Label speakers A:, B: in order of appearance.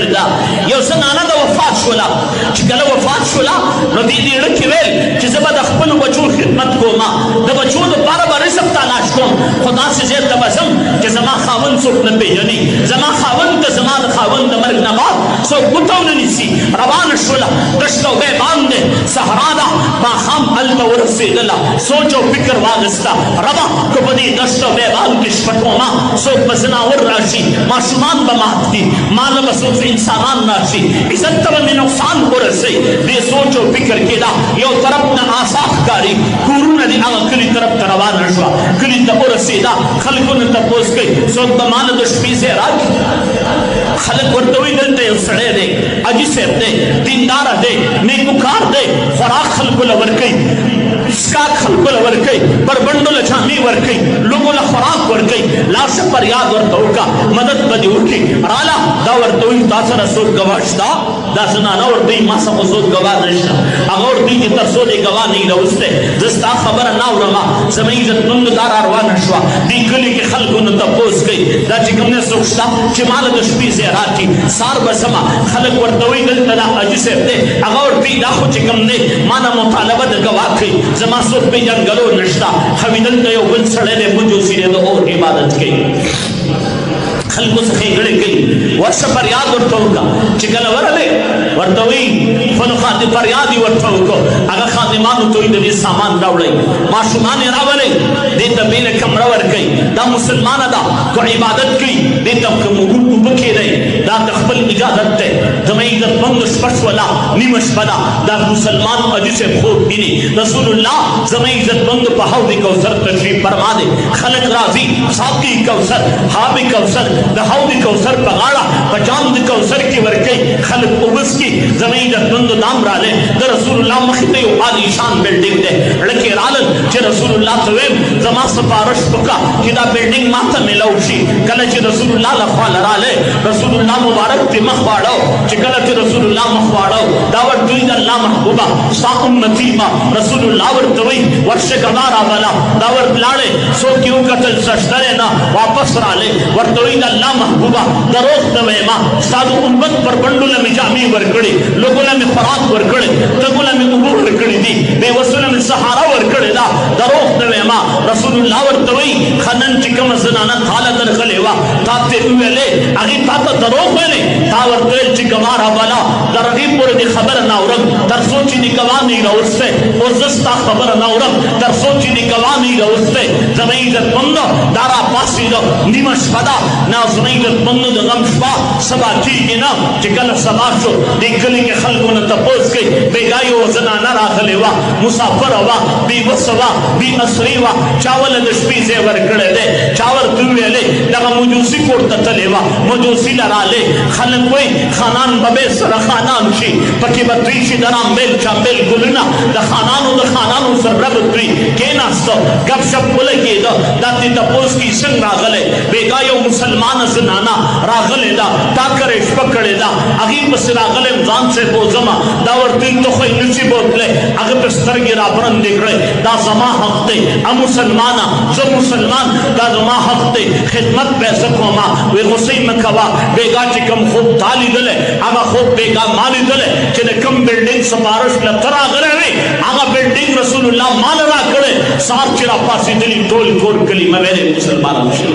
A: کړی دا. یو زنانه د وفات شوله، چې کله وفات شوله نو دې زړه کې ویل چې زه به د خپلو بچو خدمت کوم، د بچو دپاره به رزق تلاش کوم، خو داسې ځای ته به ځم چې زما خاوند څوک نه پېژني، زما خاوند ته زما د خاوند د مرګ نه بعد څوک ګوته ونه نیسي. روانه شوله، دشت او بیابان دی، صحرا ده، ماښام هلته ورسېدله. سوچ او فکر واغسته، ربه که په دې دشت او بیابان کې شپه کومه څوک به زناور راشي، ماشومان به مات دي، ما له به څوک انسانان راشي، عزت ته به مې نقصان ورسوي. دې سوچ او فکر کې ده یو طرف نه آسا ښکاري، کورونه دې هغه کلي طرف ته روانه شوه. کلي ته ورسېده، خلکو نه تپوس کوي څوک به ما له د شپې ځای راکړي. خلک ورته وایي دلته یو سړی دی، حاجي صاحب دی، دینداره دی، نیکوکار دی، خوراک خلکو له ورکوي، اسکاک خلکو له ورکوي، بربنډو له جامې ورکوي، لوږو له خوراک ورکوي. لاړ شه فریاد ورته وکړه، مدد به دې وکړي. راله دا ورته وایي تا سره څوک ګواه شته؟ دا زنانه ورته وایي ما څخه څوک ګواه نشته. هغه ورته وایي چې تر څو دې ګواه نه وي راوستی زه ستا خبره نه اورم. زما عزتمندو دا را روانه شوه، دې کلي کې خلکو نه تپوس کوي دا چې کوم دی څوک شته چې ما له د شپې ځای راکړي، سهار به ځمه. خلک ورته وایي دلته دا حاجي صاحب دی، هغه ورته وایي دا خو چې کوم دی ما نه مطالبه د ګواه کوي، زما څوک پېژنګلو نشته. خو دلته یو بل سړی دی مجوسي دی، د اور عبادت کوي، خلکو څخه یې ګړې کوي. ورشه فریاد ورته وکړه. چې کله ورغلی ورته وایي فلو فریاد یې ورته وکړو. هغه خادمانو ته وایي د دې سامان راوړئ، ماشومان یې راولئ، دې ته بېله کمره ورکوئ. دا مسلمانه ده که عبادت کوي، دې ته که موږ اوبه کېدی دا د خپل اجازت دی. زما عزتمندو شپه شوله، نیمه شپه ده، دا مسلمان حاجي صاحب خوب ویني. رسول الله زما عزتمندو په حوض کوثر تشریف فرما دی. خلک راځي ساقي کوثر، حاب کوثر، د حوض کوثر په غاړه په جام د کوثر کې ورکوي، خلک اوبس کې. زما عزتمندو دام رالی د رسول الله مخې ته یو عالیشان بلډینګ دی. لکې رالل چې رسول الله ته ویم زما سفارش وکړه چې دا بلډینګ ما ته میلاو شي. کله چې رسول الله له خوا رالی رسول الله مبارک ته مخ واړو. چې کله چې رسول الله مخ واړو دا ورته وایي د الله محبوبه ستا امتي ما. رسول الله ورته وایي ورشه ګواه راوله. دا ورته لاړې، څوک یې وکتل سشتری نه واپس رالی. ورته وایي د الله محبوبه دروغ نه ویما، ستا د امت پر بنډو له مې جامې ورکړې، لوږو له مې خوراک ورکړې، تږو له مې اوبه ورکړې دي، بېوسو له مې سهاره ورکړې ده، دروغ نه ویما. رسول الله ورته وایي ښه نن چې کومه زنانه تا له درغلې وه تا ته وویلې هغې تا ته دروغ ویلې، تا ورته ویل چې ګواه راوله. تر هغې پورې دې خبره نه اورم تر څو چې دې ګواه نه یې راوستی. اوس زه ستا خبره نه اورم تر څو چې دې ګواه نه یې راوستی. زما عزتمندو دا را پاڅېده، نیمه شپه ده، نه زما عزتمندو د غم شپه سبا کېږي نه. چې کله سبا شو دې کلي کې خلکو نه تپوس کوي بېګا یو زنانه راغلې وه، مسافره وه، بېوسه وه، بې اسرې وه، چا وله د شپې ځای ورکړی دی، چا ورته وویلې دغه مجوسي کور ته تلې وه، مجوسي له رالې. خلک وایي خانان به بې سره خانان شي، پکې به دوی شي د رامبېل چامبېل ګلونه د خانانو سره ربط دوی کېناسته، ګپ شپ ولګېده. دا دې تپوس کې څنګه راغلی بېګا یو مسلمانه زنانه راغلې ده، تا کرې شپه کړې ده، هغې پسې راغلی یم ځان صاحب بوځمه. دا ورته ته خو یې نشي بوتلی، هغه پې سترګې رابرندې کړې. دا زما حق دی مسلمانه، زه مسلمان، دا زما حق دی، خدمت به زه کومه. وایي غوسې مه کوه، بېګا چې کوم خوب تا لیدلی هغه خوب بېګا ما لیدلی چې د کوم بلډینګ سپارش له ته راغلی وې هغه بلډینګ رسول الله ما له راکړی. سهار چې را پاڅېدلي ټول کور کلي مه ویلې مسلمانان شي.